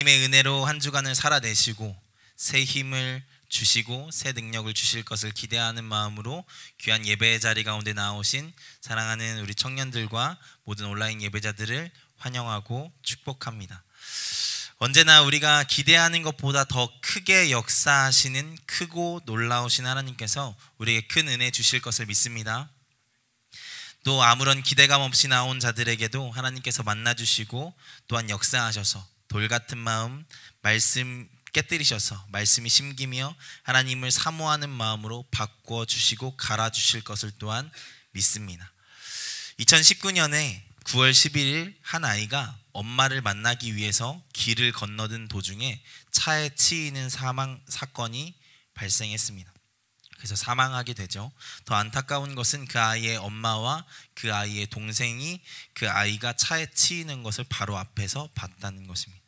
하나님의 은혜로 한 주간을 살아내시고 새 힘을 주시고 새 능력을 주실 것을 기대하는 마음으로 귀한 예배의 자리 가운데 나오신 사랑하는 우리 청년들과 모든 온라인 예배자들을 환영하고 축복합니다. 언제나 우리가 기대하는 것보다 더 크게 역사하시는 크고 놀라우신 하나님께서 우리에게 큰 은혜 주실 것을 믿습니다. 또 아무런 기대감 없이 나온 자들에게도 하나님께서 만나주시고 또한 역사하셔서 돌같은 마음, 말씀 깨뜨리셔서 말씀이 심기며 하나님을 사모하는 마음으로 바꿔주시고 갈아주실 것을 또한 믿습니다. 2019년에 9월 11일 한 아이가 엄마를 만나기 위해서 길을 건너던 도중에 차에 치이는 사망 사건이 발생했습니다. 그래서 사망하게 되죠. 더 안타까운 것은 그 아이의 엄마와 그 아이의 동생이 그 아이가 차에 치이는 것을 바로 앞에서 봤다는 것입니다.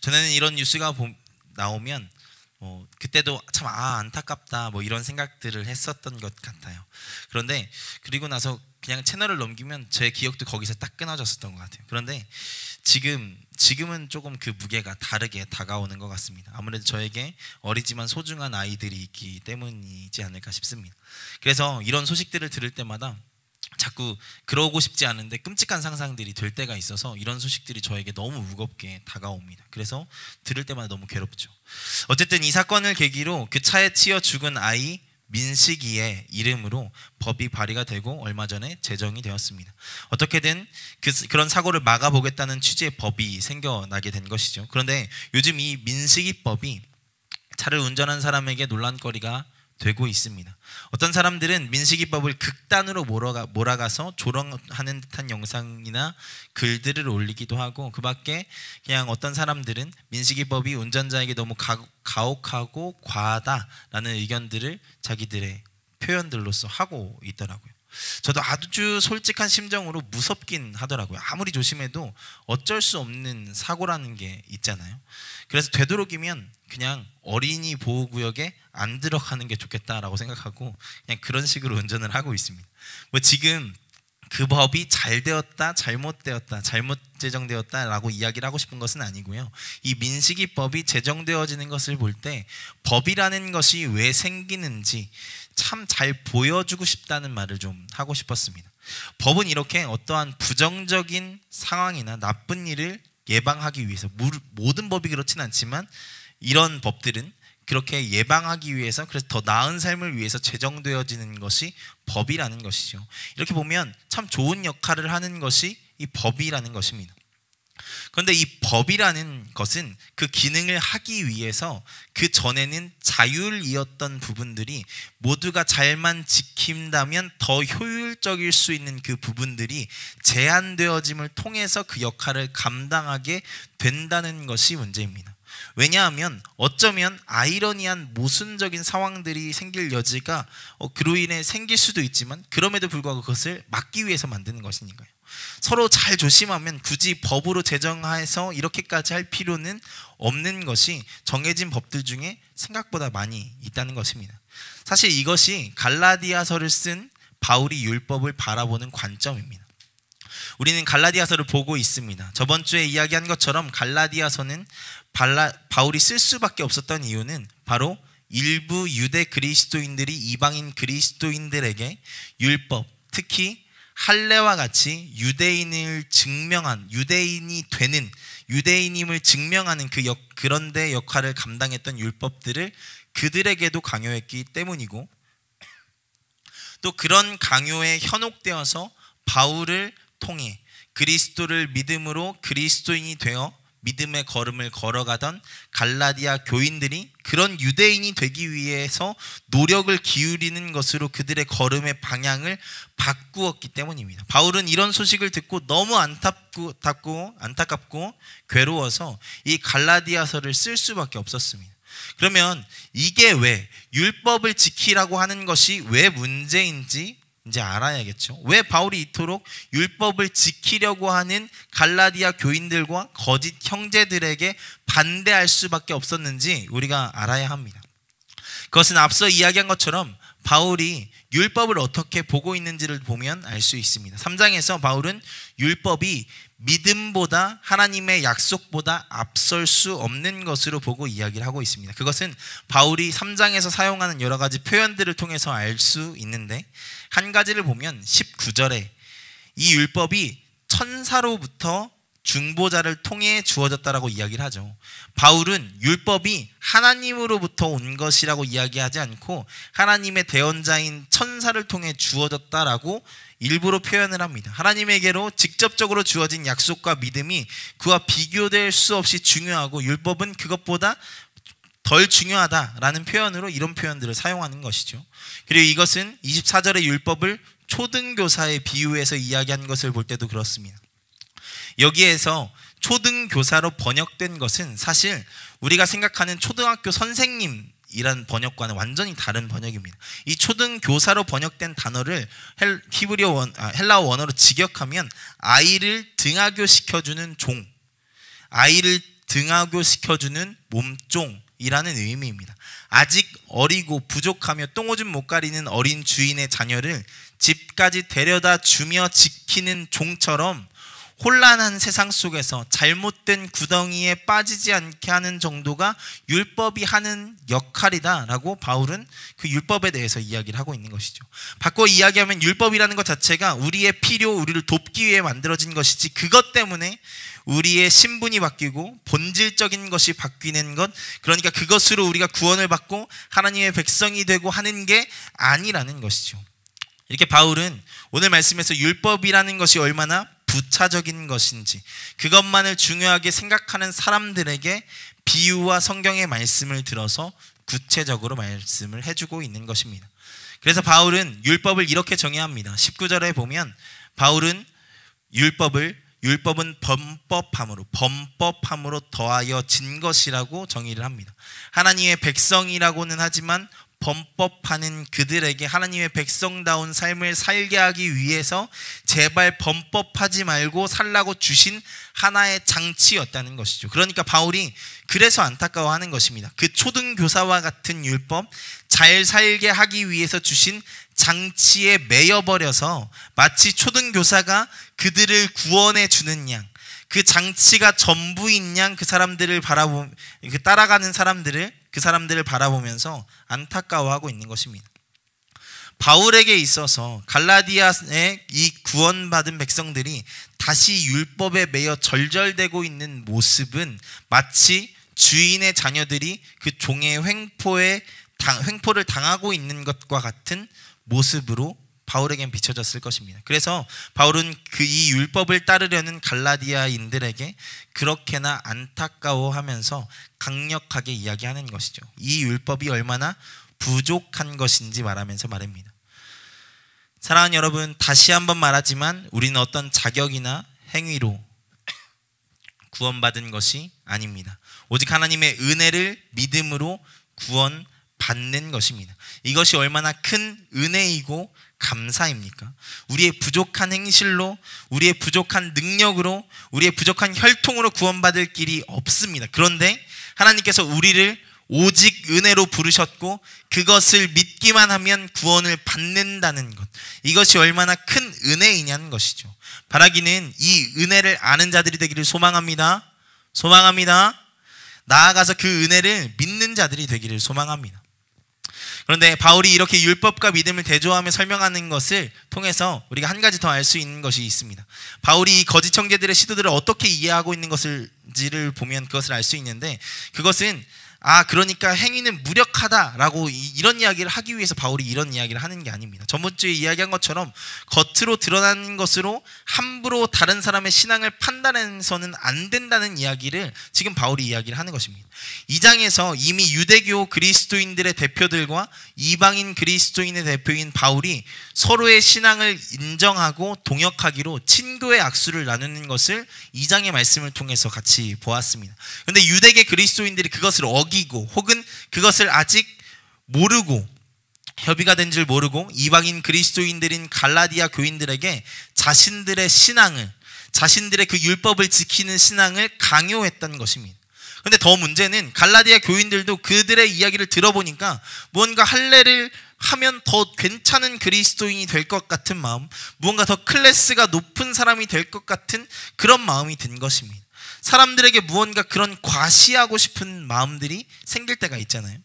저는 이런 뉴스가 나오면 그때도 참 안타깝다 이런 생각들을 했었던 것 같아요. 그런데 그리고 나서 그냥 채널을 넘기면 제 기억도 거기서 딱 끊어졌었던 것 같아요. 그런데 지금은 조금 그 무게가 다르게 다가오는 것 같습니다. 아무래도 저에게 어리지만 소중한 아이들이 있기 때문이지 않을까 싶습니다. 그래서 이런 소식들을 들을 때마다 자꾸 그러고 싶지 않은데 끔찍한 상상들이 될 때가 있어서 이런 소식들이 저에게 너무 무겁게 다가옵니다. 그래서 들을 때마다 너무 괴롭죠. 어쨌든 이 사건을 계기로 그 차에 치여 죽은 아이 민식이의 이름으로 법이 발의가 되고 얼마 전에 제정이 되었습니다. 어떻게든 그런 사고를 막아보겠다는 취지의 법이 생겨나게 된 것이죠. 그런데 요즘 이 민식이법이 차를 운전한 사람에게 논란거리가 되고 있습니다. 어떤 사람들은 민식이법을 극단으로 몰아가서 조롱하는 듯한 영상이나 글들을 올리기도 하고, 그 밖에 그냥 어떤 사람들은 민식이법이 운전자에게 너무 가혹하고 과하다라는 의견들을 자기들의 표현들로서 하고 있더라고요. 저도 아주 솔직한 심정으로 무섭긴 하더라고요. 아무리 조심해도 어쩔 수 없는 사고라는 게 있잖아요. 그래서 되도록이면 그냥 어린이 보호구역에 안 들어가는 게 좋겠다라고 생각하고 그냥 그런 식으로 운전을 하고 있습니다. 지금 그 법이 잘 되었다, 잘못되었다, 잘못 제정되었다라고 이야기를 하고 싶은 것은 아니고요. 이 민식이법이 제정되어지는 것을 볼 때 법이라는 것이 왜 생기는지 참 잘 보여주고 싶다는 말을 좀 하고 싶었습니다. 법은 이렇게 어떠한 부정적인 상황이나 나쁜 일을 예방하기 위해서, 모든 법이 그렇진 않지만 이런 법들은 그렇게 예방하기 위해서, 그래서 더 나은 삶을 위해서 제정되어지는 것이 법이라는 것이죠. 이렇게 보면 참 좋은 역할을 하는 것이 이 법이라는 것입니다. 그런데 이 법이라는 것은 그 기능을 하기 위해서 그 전에는 자율이었던 부분들이 모두가 잘만 지킨다면 더 효율적일 수 있는 그 부분들이 제한되어짐을 통해서 그 역할을 감당하게 된다는 것이 문제입니다. 왜냐하면 어쩌면 아이러니한 모순적인 상황들이 생길 여지가 그로 인해 생길 수도 있지만 그럼에도 불구하고 그것을 막기 위해서 만드는 것이니까요. 서로 잘 조심하면 굳이 법으로 제정해서 이렇게까지 할 필요는 없는 것이 정해진 법들 중에 생각보다 많이 있다는 것입니다. 사실 이것이 갈라디아서를 쓴 바울이 율법을 바라보는 관점입니다. 우리는 갈라디아서를 보고 있습니다. 저번 주에 이야기한 것처럼 갈라디아서는 바울이 쓸 수밖에 없었던 이유는 바로 일부 유대 그리스도인들이 이방인 그리스도인들에게 율법, 특히 할례와 같이 유대인을 증명한, 유대인이 되는, 유대인임을 증명하는 그런데 역할을 감당했던 율법들을 그들에게도 강요했기 때문이고, 또 그런 강요에 현혹되어서 바울을 통해 그리스도를 믿음으로 그리스도인이 되어 믿음의 걸음을 걸어가던 갈라디아 교인들이 그런 유대인이 되기 위해서 노력을 기울이는 것으로 그들의 걸음의 방향을 바꾸었기 때문입니다. 바울은 이런 소식을 듣고 너무 안타깝고 괴로워서 이 갈라디아서를 쓸 수밖에 없었습니다. 그러면 이게 왜 율법을 지키라고 하는 것이 왜 문제인지 이제 알아야겠죠. 왜 바울이 이토록 율법을 지키려고 하는 갈라디아 교인들과 거짓 형제들에게 반대할 수밖에 없었는지 우리가 알아야 합니다. 그것은 앞서 이야기한 것처럼 바울이 율법을 어떻게 보고 있는지를 보면 알 수 있습니다. 3장에서 바울은 율법이 믿음보다 하나님의 약속보다 앞설 수 없는 것으로 보고 이야기를 하고 있습니다. 그것은 바울이 3장에서 사용하는 여러 가지 표현들을 통해서 알 수 있는데, 한 가지를 보면 19절에 이 율법이 천사로부터 중보자를 통해 주어졌다라고 이야기를 하죠. 바울은 율법이 하나님으로부터 온 것이라고 이야기하지 않고 하나님의 대언자인 천사를 통해 주어졌다라고 일부러 표현을 합니다. 하나님에게로 직접적으로 주어진 약속과 믿음이 그와 비교될 수 없이 중요하고 율법은 그것보다 덜 중요하다라는 표현으로 이런 표현들을 사용하는 것이죠. 그리고 이것은 24절의 율법을 초등교사에 비유해서 이야기한 것을 볼 때도 그렇습니다. 여기에서 초등교사로 번역된 것은 사실 우리가 생각하는 초등학교 선생님이란 번역과는 완전히 다른 번역입니다. 이 초등교사로 번역된 단어를 헬라어 원어로 직역하면 아이를 등하교시켜주는 종, 아이를 등하교시켜주는 몸종이라는 의미입니다. 아직 어리고 부족하며 똥오줌 못 가리는 어린 주인의 자녀를 집까지 데려다 주며 지키는 종처럼 혼란한 세상 속에서 잘못된 구덩이에 빠지지 않게 하는 정도가 율법이 하는 역할이다라고 바울은 그 율법에 대해서 이야기를 하고 있는 것이죠. 바꿔 이야기하면 율법이라는 것 자체가 우리의 필요, 우리를 돕기 위해 만들어진 것이지 그것 때문에 우리의 신분이 바뀌고 본질적인 것이 바뀌는 것, 그러니까 그것으로 우리가 구원을 받고 하나님의 백성이 되고 하는 게 아니라는 것이죠. 이렇게 바울은 오늘 말씀에서 율법이라는 것이 얼마나 부차적인 것인지, 그것만을 중요하게 생각하는 사람들에게 비유와 성경의 말씀을 들어서 구체적으로 말씀을 해주고 있는 것입니다. 그래서 바울은 율법을 이렇게 정의합니다. 19절에 보면 바울은 율법은 범법함으로 더하여 진 것이라고 정의를 합니다. 하나님의 백성이라고는 하지만 범법하는 그들에게 하나님의 백성다운 삶을 살게 하기 위해서 제발 범법하지 말고 살라고 주신 하나의 장치였다는 것이죠. 그러니까 바울이 그래서 안타까워하는 것입니다. 그 초등교사와 같은 율법, 잘 살게 하기 위해서 주신 장치에 매여버려서 마치 초등교사가 그들을 구원해 주는 양, 그 장치가 전부인 양 그 사람들을 따라가는 그 사람들을 바라보면서 안타까워하고 있는 것입니다. 바울에게 있어서 갈라디아의 이 구원받은 백성들이 다시 율법에 매여 절절되고 있는 모습은 마치 주인의 자녀들이 그 종의 횡포를 당하고 있는 것과 같은 모습으로 바울에겐 비춰졌을 것입니다. 그래서 바울은 이 율법을 따르려는 갈라디아인들에게 그렇게나 안타까워하면서 강력하게 이야기하는 것이죠. 이 율법이 얼마나 부족한 것인지 말하면서 말입니다. 사랑하는 여러분, 다시 한번 말하지만 우리는 어떤 자격이나 행위로 구원받은 것이 아닙니다. 오직 하나님의 은혜를 믿음으로 구원받는 것입니다. 이것이 얼마나 큰 은혜이고 감사입니까? 우리의 부족한 행실로, 우리의 부족한 능력으로, 우리의 부족한 혈통으로 구원받을 길이 없습니다. 그런데 하나님께서 우리를 오직 은혜로 부르셨고 그것을 믿기만 하면 구원을 받는다는 것, 이것이 얼마나 큰 은혜이냐는 것이죠. 바라기는 이 은혜를 아는 자들이 되기를 소망합니다. 나아가서 그 은혜를 믿는 자들이 되기를 소망합니다. 그런데 바울이 이렇게 율법과 믿음을 대조하며 설명하는 것을 통해서 우리가 한 가지 더 알 수 있는 것이 있습니다. 바울이 이 거짓 형제들의 시도들을 어떻게 이해하고 있는 것을지를 보면 그것을 알 수 있는데, 그것은 그러니까 행위는 무력하다라고 이런 이야기를 하기 위해서 바울이 이런 이야기를 하는 게 아닙니다. 저번주에 이야기한 것처럼 겉으로 드러나는 것으로 함부로 다른 사람의 신앙을 판단해서는 안 된다는 이야기를 지금 바울이 이야기를 하는 것입니다. 이 장에서 이미 유대교 그리스도인들의 대표들과 이방인 그리스도인의 대표인 바울이 서로의 신앙을 인정하고 동역하기로 친교의 악수를 나누는 것을 이 장의 말씀을 통해서 같이 보았습니다. 그런데 유대계 그리스도인들이 그것을 어기고 혹은 그것을 아직 모르고 협의가 된 줄 모르고 이방인 그리스도인들인 갈라디아 교인들에게 자신들의 그 율법을 지키는 신앙을 강요했던 것입니다. 그런데 더 문제는 갈라디아 교인들도 그들의 이야기를 들어보니까 뭔가 하면 더 괜찮은 그리스도인이 될 것 같은 마음, 무언가 더 클래스가 높은 사람이 될 것 같은 그런 마음이 든 것입니다. 사람들에게 무언가 그런 과시하고 싶은 마음들이 생길 때가 있잖아요.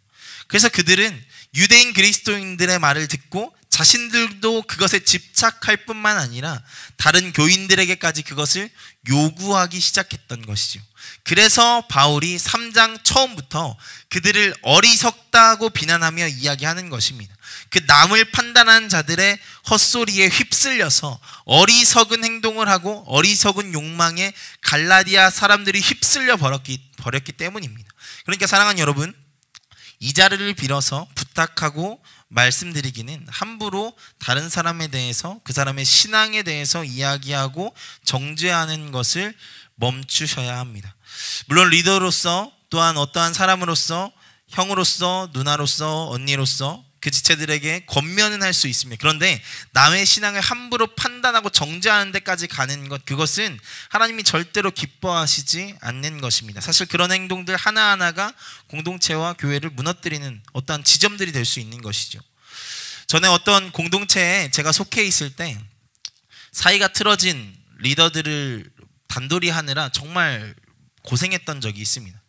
그래서 그들은 유대인 그리스도인들의 말을 듣고 자신들도 그것에 집착할 뿐만 아니라 다른 교인들에게까지 그것을 요구하기 시작했던 것이죠. 그래서 바울이 3장 처음부터 그들을 어리석다고 비난하며 이야기하는 것입니다. 그 남을 판단하는 자들의 헛소리에 휩쓸려서 어리석은 행동을 하고 어리석은 욕망에 갈라디아 사람들이 휩쓸려 버렸기 때문입니다. 그러니까 사랑하는 여러분, 이 자리를 빌어서 부탁하고 말씀드리기는 함부로 다른 사람에 대해서, 그 사람의 신앙에 대해서 이야기하고 정죄하는 것을 멈추셔야 합니다. 물론 리더로서, 또한 어떠한 사람으로서, 형으로서, 누나로서, 언니로서 그 지체들에게 권면은 할 수 있습니다. 그런데 남의 신앙을 함부로 판단하고 정죄하는 데까지 가는 것, 그것은 하나님이 절대로 기뻐하시지 않는 것입니다. 사실 그런 행동들 하나하나가 공동체와 교회를 무너뜨리는 어떠한 지점들이 될 수 있는 것이죠. 전에 어떤 공동체에 제가 속해 있을 때 사이가 틀어진 리더들을 단돌이 하느라 정말 고생했던 적이 있습니다.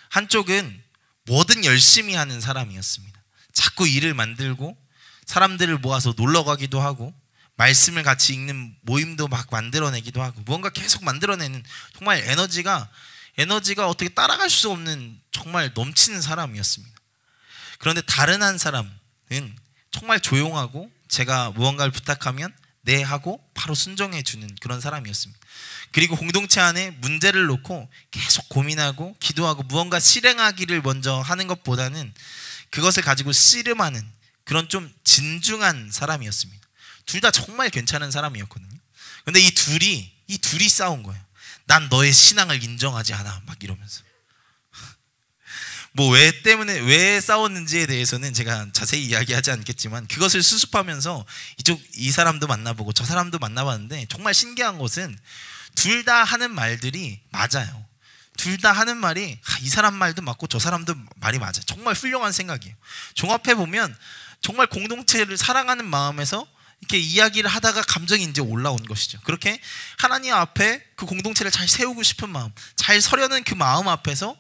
한쪽은 뭐든 열심히 하는 사람이었습니다. 자꾸 일을 만들고 사람들을 모아서 놀러 가기도 하고 말씀을 같이 읽는 모임도 막 만들어내기도 하고 무언가 계속 만들어내는, 정말 에너지가 어떻게 따라갈 수 없는 정말 넘치는 사람이었습니다. 그런데 다른 한 사람은 정말 조용하고 제가 무언가를 부탁하면 네 하고 바로 순종해 주는 그런 사람이었습니다. 그리고 공동체 안에 문제를 놓고 계속 고민하고 기도하고 무언가 실행하기를 먼저 하는 것보다는 그것을 가지고 씨름하는 그런 좀 진중한 사람이었습니다. 둘 다 정말 괜찮은 사람이었거든요. 그런데 이 둘이 싸운 거예요. 난 너의 신앙을 인정하지 않아, 막 이러면서. 뭐 왜 싸웠는지에 대해서는 제가 자세히 이야기하지 않겠지만, 그것을 수습하면서 이 사람도 만나보고 저 사람도 만나봤는데 정말 신기한 것은 둘 다 하는 말들이 맞아요. 둘 다 하는 말이 이 사람 말도 맞고 저 사람도 말이 맞아요. 정말 훌륭한 생각이에요. 종합해보면 정말 공동체를 사랑하는 마음에서 이렇게 이야기를 하다가 감정이 이제 올라온 것이죠. 그렇게 하나님 앞에 그 공동체를 잘 세우고 싶은 마음, 잘 서려는 그 마음 앞에서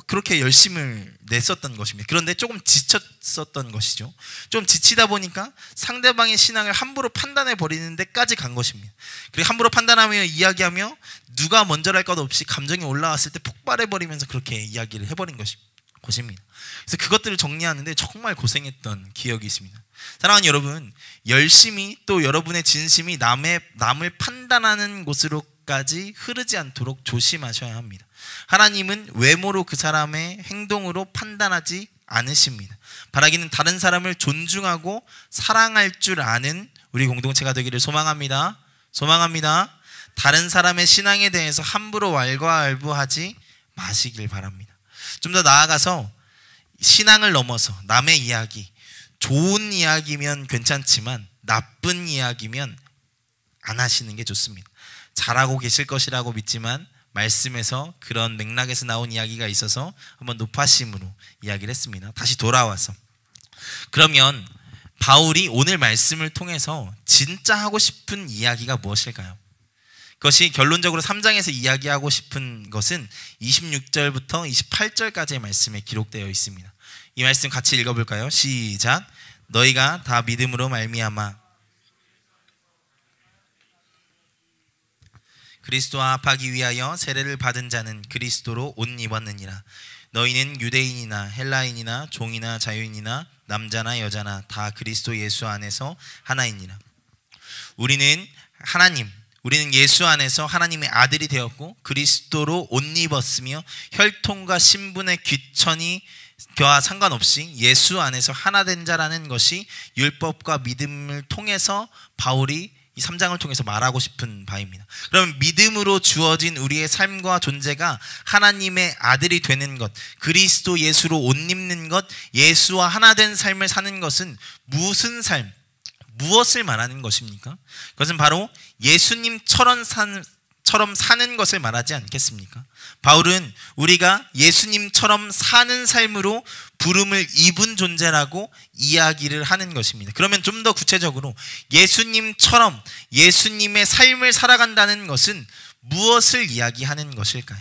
그렇게 열심을 냈었던 것입니다. 그런데 조금 지쳤었던 것이죠. 좀 지치다 보니까 상대방의 신앙을 함부로 판단해 버리는 데까지 간 것입니다. 그리고 함부로 판단하며 이야기하며 누가 먼저랄 것 없이 감정이 올라왔을 때 폭발해 버리면서 그렇게 이야기를 해버린 것입니다. 그래서 그것들을 정리하는데 정말 고생했던 기억이 있습니다. 사랑하는 여러분, 열심히 또 여러분의 진심이 남을 판단하는 곳으로까지 흐르지 않도록 조심하셔야 합니다. 하나님은 외모로 그 사람의 행동으로 판단하지 않으십니다. 바라기는 다른 사람을 존중하고 사랑할 줄 아는 우리 공동체가 되기를 소망합니다. 다른 사람의 신앙에 대해서 함부로 왈가왈부하지 마시길 바랍니다. 좀 더 나아가서 신앙을 넘어서 남의 이야기, 좋은 이야기면 괜찮지만 나쁜 이야기면 안 하시는 게 좋습니다. 잘하고 계실 것이라고 믿지만 말씀에서 그런 맥락에서 나온 이야기가 있어서 한번 높아심으로 이야기를 했습니다. 다시 돌아와서, 그러면 바울이 오늘 말씀을 통해서 진짜 하고 싶은 이야기가 무엇일까요? 그것이 결론적으로 3장에서 이야기하고 싶은 것은 26절부터 28절까지의 말씀에 기록되어 있습니다. 이 말씀 같이 읽어볼까요? 시작. 너희가 다 믿음으로 말미암아 그리스도와 합하기 위하여 세례를 받은 자는 그리스도로 옷 입었느니라. 너희는 유대인이나 헬라인이나 종이나 자유인이나 남자나 여자나 다 그리스도 예수 안에서 하나이니라. 우리는 예수 안에서 하나님의 아들이 되었고 그리스도로 옷 입었으며 혈통과 신분의 귀천이와 상관없이 예수 안에서 하나 된 자라는 것이 율법과 믿음을 통해서 바울이 이 3장을 통해서 말하고 싶은 바입니다. 그럼 믿음으로 주어진 우리의 삶과 존재가 하나님의 아들이 되는 것, 그리스도 예수로 옷 입는 것, 예수와 하나 된 삶을 사는 것은 무슨 삶, 무엇을 말하는 것입니까? 그것은 바로 예수님처럼 예수님처럼 사는 것을 말하지 않겠습니까? 바울은 우리가 예수님처럼 사는 삶으로 부름을 입은 존재라고 이야기를 하는 것입니다. 그러면 좀 더 구체적으로 예수님처럼 예수님의 삶을 살아간다는 것은 무엇을 이야기하는 것일까요?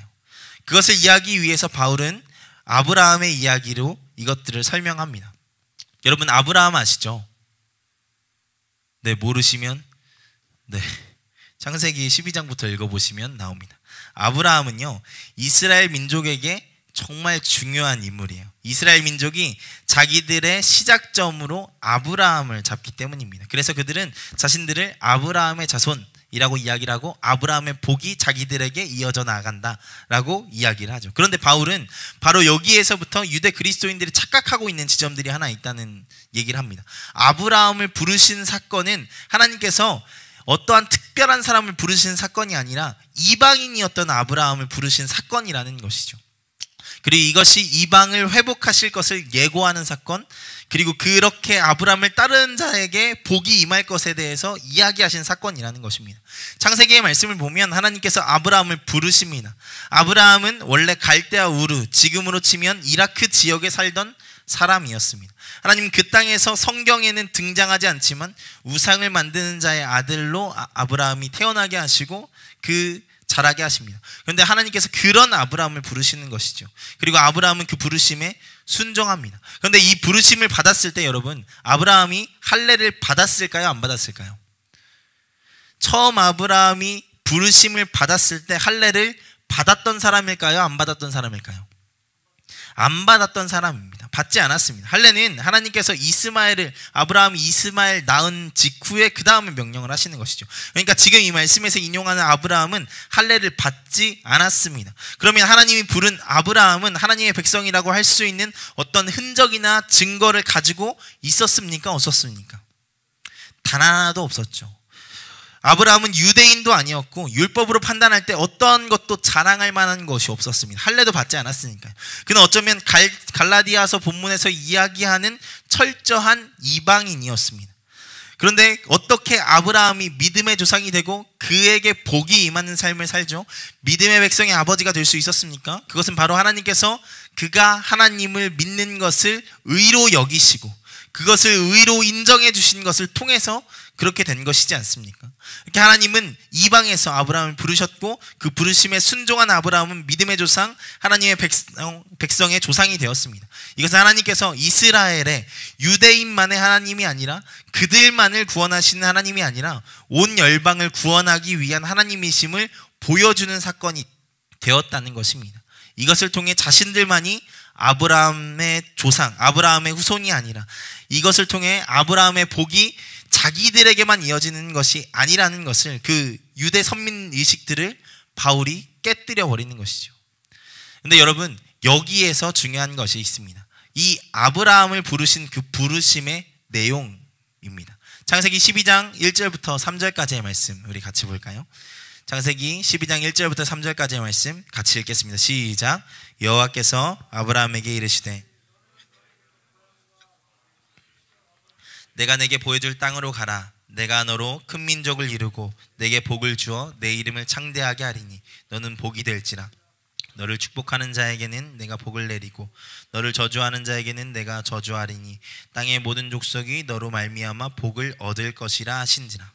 그것을 이야기하기 위해서 바울은 아브라함의 이야기로 이것들을 설명합니다. 여러분, 아브라함 아시죠? 네, 모르시면 창세기 12장부터 읽어보시면 나옵니다. 아브라함은요, 이스라엘 민족에게 정말 중요한 인물이에요. 이스라엘 민족이 자기들의 시작점으로 아브라함을 잡기 때문입니다. 그래서 그들은 자신들을 아브라함의 자손이라고 이야기를 하고 아브라함의 복이 자기들에게 이어져 나간다라고 이야기를 하죠. 그런데 바울은 바로 여기에서부터 유대 그리스도인들이 착각하고 있는 지점들이 하나 있다는 얘기를 합니다. 아브라함을 부르신 사건은 하나님께서 어떠한 특별한 사람을 부르신 사건이 아니라 이방인이었던 아브라함을 부르신 사건이라는 것이죠. 그리고 이것이 이방을 회복하실 것을 예고하는 사건, 그리고 그렇게 아브라함을 따르는 자에게 복이 임할 것에 대해서 이야기하신 사건이라는 것입니다. 창세기의 말씀을 보면 하나님께서 아브라함을 부르십니다. 아브라함은 원래 갈대아 우르, 지금으로 치면 이라크 지역에 살던 사람이었습니다. 하나님 그 땅에서 성경에는 등장하지 않지만 우상을 만드는 자의 아들로 아브라함이 태어나게 하시고 자라게 하십니다. 그런데 하나님께서 그런 아브라함을 부르시는 것이죠. 그리고 아브라함은 그 부르심에 순종합니다. 그런데 이 부르심을 받았을 때 여러분, 아브라함이 할례를 받았을까요? 안 받았을까요? 처음 아브라함이 부르심을 받았을 때 할례를 받았던 사람일까요? 안 받았던 사람일까요? 안 받았던 사람입니다. 받지 않았습니다. 할례는 하나님께서 아브라함이 이스마엘 낳은 직후에 그 다음에 명령을 하시는 것이죠. 그러니까 지금 이 말씀에서 인용하는 아브라함은 할례를 받지 않았습니다. 그러면 하나님이 부른 아브라함은 하나님의 백성이라고 할 수 있는 어떤 흔적이나 증거를 가지고 있었습니까? 없었습니까? 단 하나도 없었죠. 아브라함은 유대인도 아니었고 율법으로 판단할 때 어떤 것도 자랑할 만한 것이 없었습니다. 할례도 받지 않았으니까요. 그는 어쩌면 갈라디아서 본문에서 이야기하는 철저한 이방인이었습니다. 그런데 어떻게 아브라함이 믿음의 조상이 되고 그에게 복이 임하는 삶을 살죠? 믿음의 백성의 아버지가 될 수 있었습니까? 그것은 바로 하나님께서 그가 하나님을 믿는 것을 의로 여기시고 그것을 의로 인정해 주신 것을 통해서 그렇게 된 것이지 않습니까? 이렇게 하나님은 이방에서 아브라함을 부르셨고 그 부르심에 순종한 아브라함은 믿음의 조상, 하나님의 백성의 조상이 되었습니다. 이것은 하나님께서 이스라엘의 유대인만의 하나님이 아니라 그들만을 구원하시는 하나님이 아니라 온 열방을 구원하기 위한 하나님이심을 보여주는 사건이 되었다는 것입니다. 이것을 통해 자신들만이 아브라함의 조상, 아브라함의 후손이 아니라 이것을 통해 아브라함의 복이 자기들에게만 이어지는 것이 아니라는 것을, 그 유대 선민 의식들을 바울이 깨뜨려 버리는 것이죠. 근데 여러분, 여기에서 중요한 것이 있습니다. 이 아브라함을 부르신 그 부르심의 내용입니다. 창세기 12장 1절부터 3절까지의 말씀 우리 같이 볼까요? 창세기 12장 1절부터 3절까지의 말씀 같이 읽겠습니다. 시작. 여호와께서 아브라함에게 이르시되 내가 내게 보여줄 땅으로 가라. 내가 너로 큰 민족을 이루고 내게 복을 주어 내 이름을 창대하게 하리니 너는 복이 될지라. 너를 축복하는 자에게는 내가 복을 내리고 너를 저주하는 자에게는 내가 저주하리니 땅의 모든 족속이 너로 말미암아 복을 얻을 것이라 하신지라.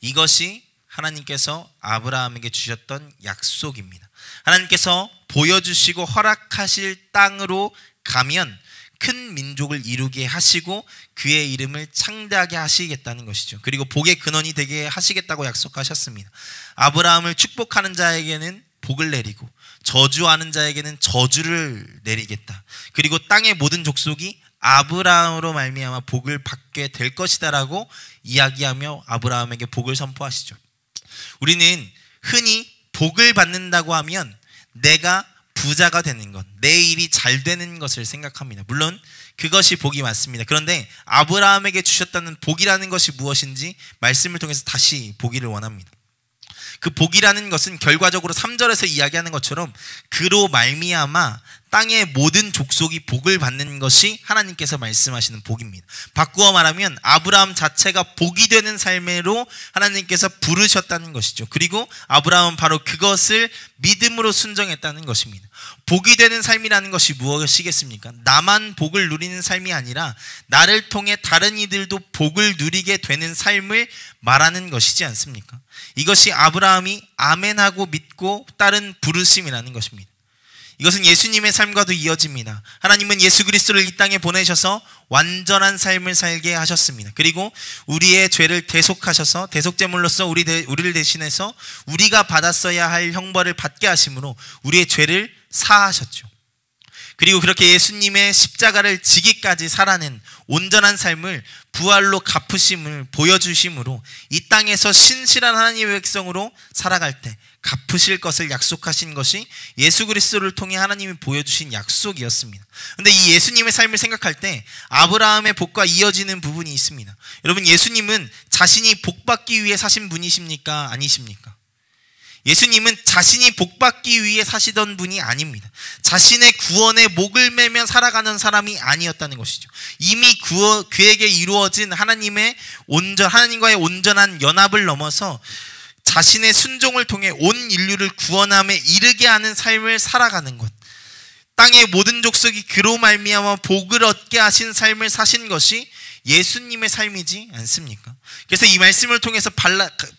이것이 하나님께서 아브라함에게 주셨던 약속입니다. 하나님께서 보여주시고 허락하실 땅으로 가면 큰 민족을 이루게 하시고 그의 이름을 창대하게 하시겠다는 것이죠. 그리고 복의 근원이 되게 하시겠다고 약속하셨습니다. 아브라함을 축복하는 자에게는 복을 내리고 저주하는 자에게는 저주를 내리겠다. 그리고 땅의 모든 족속이 아브라함으로 말미암아 복을 받게 될 것이다라고 이야기하며 아브라함에게 복을 선포하시죠. 우리는 흔히 복을 받는다고 하면 내가 부자가 되는 것, 내 일이 잘 되는 것을 생각합니다. 물론 그것이 복이 맞습니다. 그런데 아브라함에게 주셨다는 복이라는 것이 무엇인지 말씀을 통해서 다시 보기를 원합니다. 그 복이라는 것은 결과적으로 3절에서 이야기하는 것처럼 그로 말미암아 땅의 모든 족속이 복을 받는 것이 하나님께서 말씀하시는 복입니다. 바꾸어 말하면 아브라함 자체가 복이 되는 삶으로 하나님께서 부르셨다는 것이죠. 그리고 아브라함은 바로 그것을 믿음으로 순종했다는 것입니다. 복이 되는 삶이라는 것이 무엇이겠습니까? 나만 복을 누리는 삶이 아니라 나를 통해 다른 이들도 복을 누리게 되는 삶을 말하는 것이지 않습니까? 이것이 아브라함이 아멘하고 믿고 따른 부르심이라는 것입니다. 이것은 예수님의 삶과도 이어집니다. 하나님은 예수 그리스도를 이 땅에 보내셔서 완전한 삶을 살게 하셨습니다. 그리고 우리의 죄를 대속하셔서 대속제물로서 우리를 대신해서 우리가 받았어야 할 형벌을 받게 하심으로 우리의 죄를 사하셨죠. 그리고 그렇게 예수님의 십자가를 지기까지 살아낸 온전한 삶을 부활로 갚으심을 보여주심으로 이 땅에서 신실한 하나님의 백성으로 살아갈 때 갚으실 것을 약속하신 것이 예수 그리스도를 통해 하나님이 보여주신 약속이었습니다. 그런데 이 예수님의 삶을 생각할 때 아브라함의 복과 이어지는 부분이 있습니다. 여러분, 예수님은 자신이 복받기 위해 사신 분이십니까? 아니십니까? 예수님은 자신이 복받기 위해 사시던 분이 아닙니다. 자신의 구원에 목을 매며 살아가는 사람이 아니었다는 것이죠. 이미 그에게 이루어진 하나님과의 온전한 연합을 넘어서 자신의 순종을 통해 온 인류를 구원함에 이르게 하는 삶을 살아가는 것, 땅의 모든 족속이 그로 말미암아 복을 얻게 하신 삶을 사신 것이 예수님의 삶이지 않습니까? 그래서 이 말씀을 통해서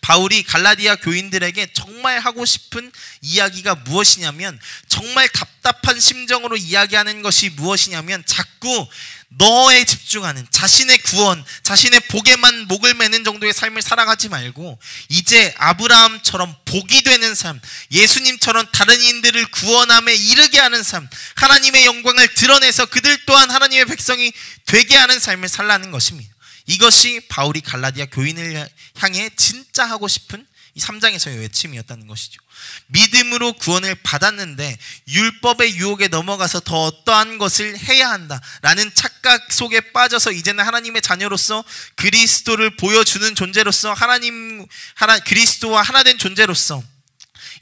바울이 갈라디아 교인들에게 정말 하고 싶은 이야기가 무엇이냐면, 정말 답답한 심정으로 이야기하는 것이 무엇이냐면, 자꾸 너에 집중하는, 자신의 구원, 자신의 복에만 목을 매는 정도의 삶을 살아가지 말고 이제 아브라함처럼 복이 되는 삶, 예수님처럼 다른 이들을 구원함에 이르게 하는 삶, 하나님의 영광을 드러내서 그들 또한 하나님의 백성이 되게 하는 삶을 살라는 것입니다. 이것이 바울이 갈라디아 교인을 향해 진짜 하고 싶은 이 3장에서의 외침이었다는 것이죠. 믿음으로 구원을 받았는데 율법의 유혹에 넘어가서 더 어떠한 것을 해야 한다라는 착각 속에 빠져서 이제는 하나님의 자녀로서 그리스도를 보여주는 존재로서 그리스도와 하나 된 존재로서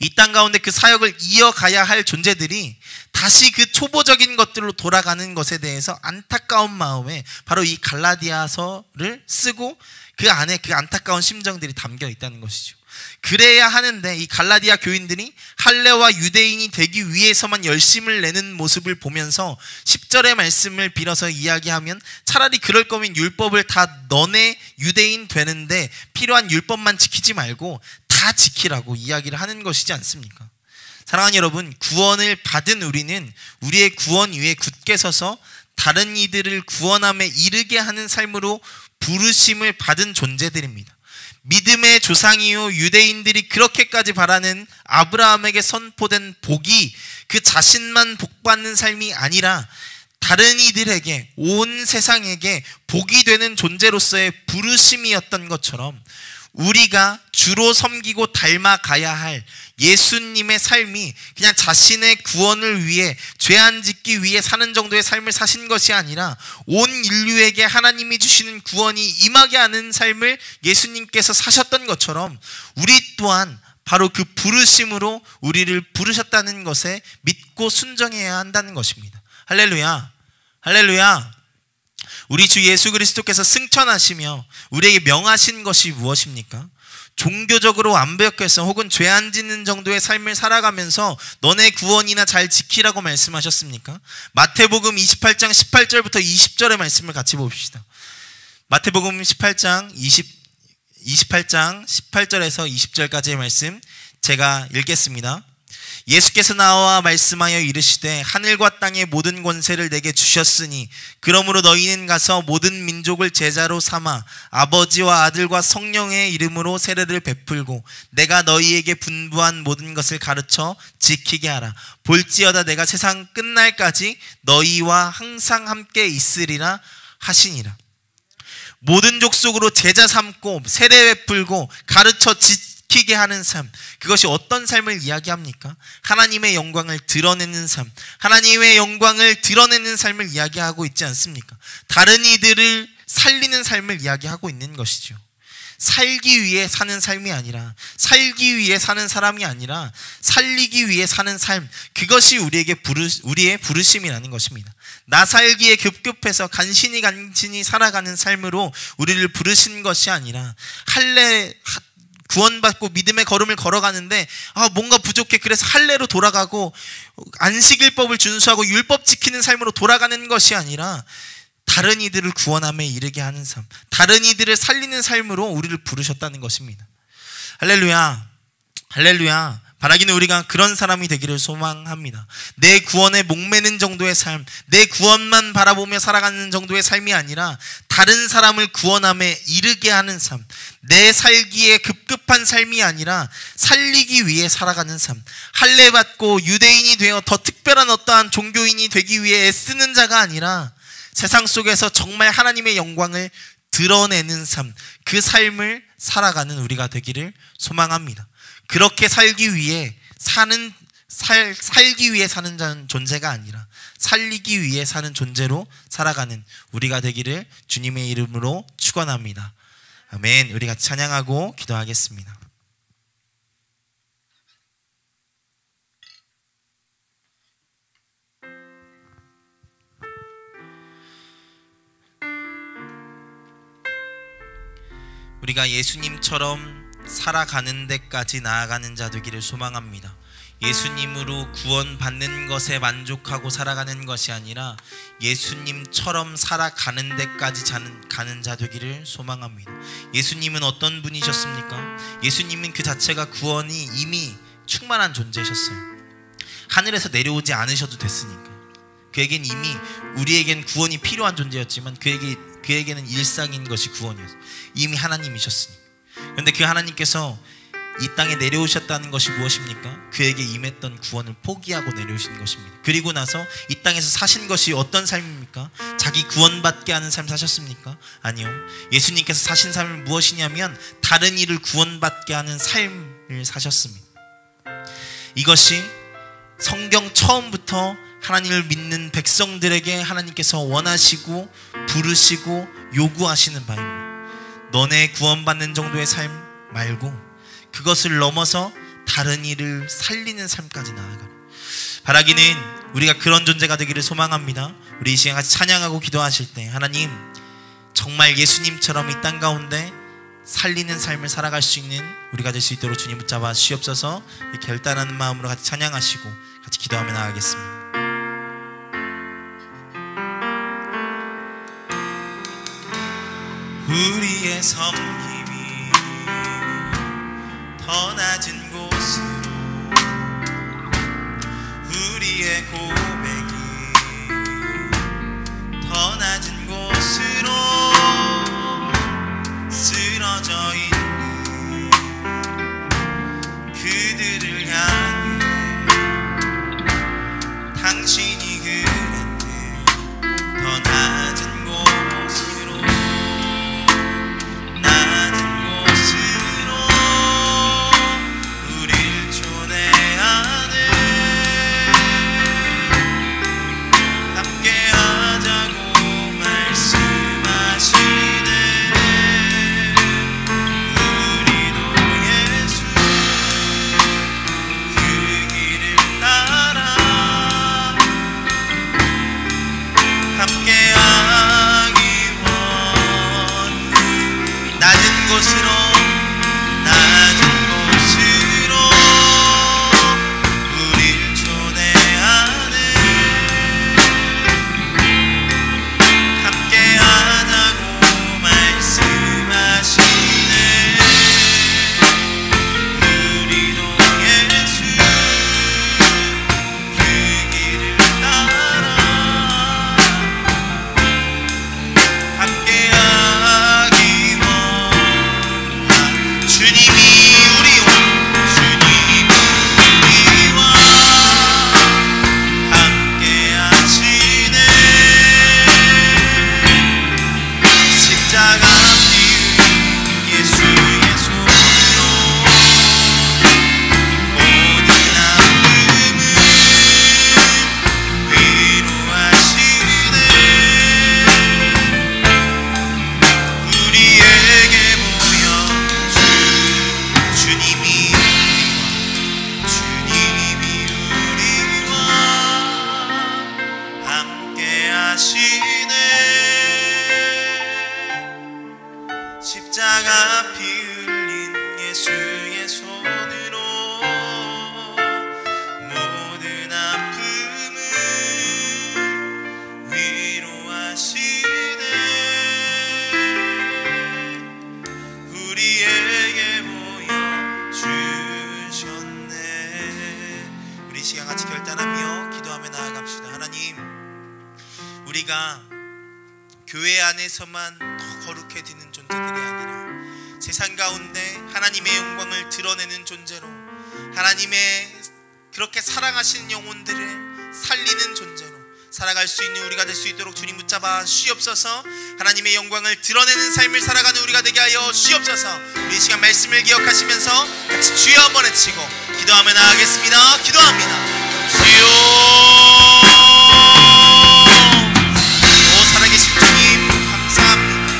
이 땅 가운데 그 사역을 이어가야 할 존재들이 다시 그 초보적인 것들로 돌아가는 것에 대해서 안타까운 마음에 바로 이 갈라디아서를 쓰고 그 안에 그 안타까운 심정들이 담겨 있다는 것이죠. 그래야 하는데 이 갈라디아 교인들이 할례와 유대인이 되기 위해서만 열심을 내는 모습을 보면서 10절의 말씀을 빌어서 이야기하면, 차라리 그럴 거면 율법을 다 너네 유대인 되는데 필요한 율법만 지키지 말고 다 지키라고 이야기를 하는 것이지 않습니까? 사랑하는 여러분, 구원을 받은 우리는 우리의 구원 위에 굳게 서서 다른 이들을 구원함에 이르게 하는 삶으로 부르심을 받은 존재들입니다. 믿음의 조상이요 유대인들이 그렇게까지 바라는 아브라함에게 선포된 복이 그 자신만 복받는 삶이 아니라 다른 이들에게, 온 세상에게 복이 되는 존재로서의 부르심이었던 것처럼 우리가 주로 섬기고 닮아가야 할 예수님의 삶이 그냥 자신의 구원을 위해, 죄 안 짓기 위해 사는 정도의 삶을 사신 것이 아니라 온 인류에게 하나님이 주시는 구원이 임하게 하는 삶을 예수님께서 사셨던 것처럼 우리 또한 바로 그 부르심으로 우리를 부르셨다는 것에 믿고 순종해야 한다는 것입니다. 할렐루야, 할렐루야. 우리 주 예수 그리스도께서 승천하시며 우리에게 명하신 것이 무엇입니까? 종교적으로 완벽해서 혹은 죄 안 짓는 정도의 삶을 살아가면서 너네 구원이나 잘 지키라고 말씀하셨습니까? 마태복음 28장 18절부터 20절의 말씀을 같이 봅시다. 마태복음 28장 18절에서 20절까지의 말씀 제가 읽겠습니다. 예수께서 나와 말씀하여 이르시되 하늘과 땅의 모든 권세를 내게 주셨으니 그러므로 너희는 가서 모든 민족을 제자로 삼아 아버지와 아들과 성령의 이름으로 세례를 베풀고 내가 너희에게 분부한 모든 것을 가르쳐 지키게 하라. 볼지어다 내가 세상 끝날까지 너희와 항상 함께 있으리라 하시니라. 모든 족속으로 제자 삼고 세례 베풀고 가르쳐 지키게 하는 삶, 그것이 어떤 삶을 이야기합니까? 하나님의 영광을 드러내는 삶, 하나님의 영광을 드러내는 삶을 이야기하고 있지 않습니까? 다른 이들을 살리는 삶을 이야기하고 있는 것이죠. 살기 위해 사는 삶이 아니라, 살기 위해 사는 사람이 아니라 살리기 위해 사는 삶, 그것이 우리의 부르심이라는 것입니다. 나 살기에 급급해서 간신히 살아가는 삶으로 우리를 부르신 것이 아니라, 구원받고 믿음의 걸음을 걸어가는데 뭔가 부족해, 그래서 할례로 돌아가고 안식일법을 준수하고 율법 지키는 삶으로 돌아가는 것이 아니라, 다른 이들을 구원함에 이르게 하는 삶, 다른 이들을 살리는 삶으로 우리를 부르셨다는 것입니다. 할렐루야, 할렐루야. 바라기는 우리가 그런 사람이 되기를 소망합니다. 내 구원에 목매는 정도의 삶, 내 구원만 바라보며 살아가는 정도의 삶이 아니라 다른 사람을 구원함에 이르게 하는 삶, 내 살기에 급급한 삶이 아니라 살리기 위해 살아가는 삶, 할례 받고 유대인이 되어 더 특별한 어떠한 종교인이 되기 위해 애쓰는 자가 아니라 세상 속에서 정말 하나님의 영광을 드러내는 삶, 그 삶을 살아가는 우리가 되기를 소망합니다. 그렇게 살기 위해 사는 존재가 아니라 살리기 위해 사는 존재로 살아가는 우리가 되기를 주님의 이름으로 축원합니다. 아멘. 우리 같이 찬양하고 기도하겠습니다. 우리가 예수님처럼 살아가는 데까지 나아가는 자 되기를 소망합니다. 예수님으로 구원받는 것에 만족하고 살아가는 것이 아니라 예수님처럼 살아가는 데까지 가는 자 되기를 소망합니다. 예수님은 어떤 분이셨습니까? 예수님은 그 자체가 구원이 이미 충만한 존재이셨어요. 하늘에서 내려오지 않으셔도 됐으니까. 그에겐 이미, 우리에겐 구원이 필요한 존재였지만 그에게는 일상인 것이 구원이었어요. 이미 하나님이셨으니까. 그런데 그 하나님께서 이 땅에 내려오셨다는 것이 무엇입니까? 그에게 임했던 구원을 포기하고 내려오신 것입니다. 그리고 나서 이 땅에서 사신 것이 어떤 삶입니까? 자기 구원받게 하는 삶 사셨습니까? 아니요. 예수님께서 사신 삶은 무엇이냐면 다른 이를 구원받게 하는 삶을 사셨습니다. 이것이 성경 처음부터 하나님을 믿는 백성들에게 하나님께서 원하시고 부르시고 요구하시는 바입니다. 너네 구원받는 정도의 삶 말고 그것을 넘어서 다른 이를 살리는 삶까지 나아가라. 바라기는 우리가 그런 존재가 되기를 소망합니다. 우리 이 시간 같이 찬양하고 기도하실 때 하나님, 정말 예수님처럼 이 땅 가운데 살리는 삶을 살아갈 수 있는 우리가 될 수 있도록 주님 붙잡아 주시옵소서. 결단하는 마음으로 같이 찬양하시고 같이 기도하며 나아가겠습니다. 우리의 섬김이 더 낮은 곳으로, 우리의 고백이 더 낮은 곳으로 쓰러져 있는 그들을 향해 당신이 그랬듯 더 낮은 곳으로, 낮은 곳으로 우릴 초대하는 위로하시네. 십자가 피 흘린 예수의 손으로 모든 아픔을 위로하시네. 우리에게 보여주셨네. 우리 시간 같이 결단하며 기도하며 나아갑시다. 하나님, 우리가 교회 안에서만 더 거룩해지는 존재들이 아니라 세상 가운데 하나님의 영광을 드러내는 존재로, 하나님의 그렇게 사랑하시는 영혼들을 살리는 존재로 살아갈 수 있는 우리가 될 수 있도록 주님 붙잡아 주시옵소서. 하나님의 영광을 드러내는 삶을 살아가는 우리가 되게 하여 주시옵소서. 우리 시간 말씀을 기억하시면서 같이 주여 한번 외치고 기도하며 나아가겠습니다. 기도합니다. 주여. 살아계신 주님 감사합니다.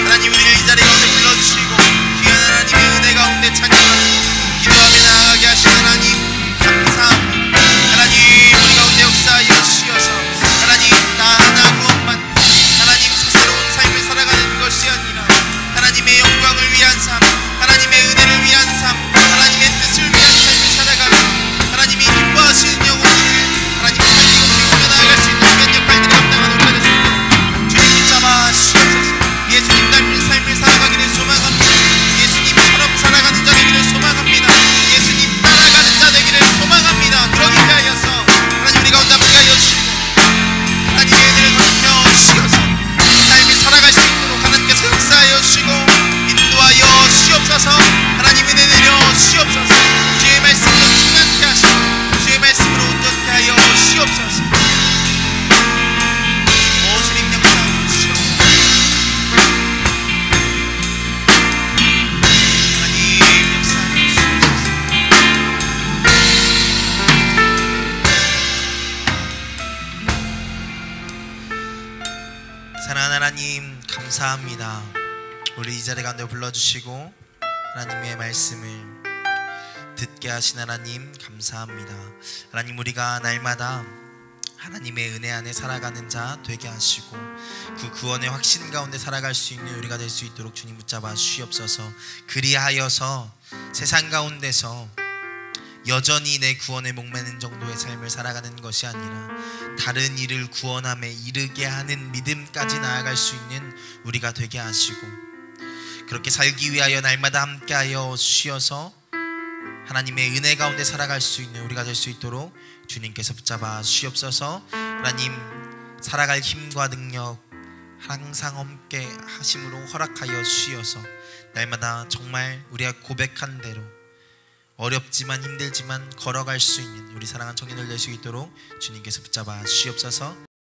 하나님, 우리를 이 자리 가운데 불러주시고 귀한 하나님의 은혜 가운데 찬양합니다. 기도하며 나아가게 하신 하나님 감사합니다. 하나님, 우리 가운데 역사하여 주시어서 하나님 나 하나 구원만 하나님 새로운 삶을 살아가는 것이 아니라 하나님의 영광을 위한 삶, 하나님의 은혜를 위한 삶, 하나님의 뜻을 위한 삶을 살아가며 하나님이 기뻐하시는 영혼들을 하나님 살리고 세우며 나아갈 수 있는 귀한 역할들을 감당하는 우리가 됐습니다. 주님 붙잡아 주시옵소서. 예수님 닮은 삶을 살아가기를 소망합니다. 예수님처럼 살아가는 자 되기를 소망합니다. 예수님 따라가는 자 되기를 소망합니다. 그러기 위하여서 하나님 우리 가운데 함께 하여 주시고 하나님의 은혜를 더럽혀 주시어서 삶을 살아갈 수 있도록 하나님께서 역사하여 주시고 인도하여 주시옵소서. 하나님 은혜 내려 주시옵소서. 주의 말씀으로 충만케 하시고 주의 말씀으로 온전케 하여 주시옵소서. 오 주님 역사하여 주시옵소서. 하나님 역사하여 주시옵소서. 사랑하는 하나님 감사합니다. 우리 이 자리 가운데 불러주시고 하나님의 말씀을 듣게 하신 하나님 감사합니다. 하나님, 우리가 날마다 하나님의 은혜 안에 살아가는 자 되게 하시고 그 구원의 확신 가운데 살아갈 수 있는 우리가 될 수 있도록 주님 붙잡아 주시옵소서. 그리하여서 세상 가운데서 여전히 내 구원에 목매는 정도의 삶을 살아가는 것이 아니라 다른 이를 구원함에 이르게 하는 믿음까지 나아갈 수 있는 우리가 되게 하시고 그렇게 살기 위하여 날마다 함께하여 주시어서 하나님의 은혜 가운데 살아갈 수 있는 우리가 될 수 있도록 주님께서 붙잡아 주시옵소서. 하나님, 살아갈 힘과 능력 항상 함께 하심으로 허락하여 주시어서 날마다 정말 우리가 고백한 대로 어렵지만 힘들지만 걸어갈 수 있는 우리 사랑하는 청년들 될 수 있도록 주님께서 붙잡아 주시옵소서.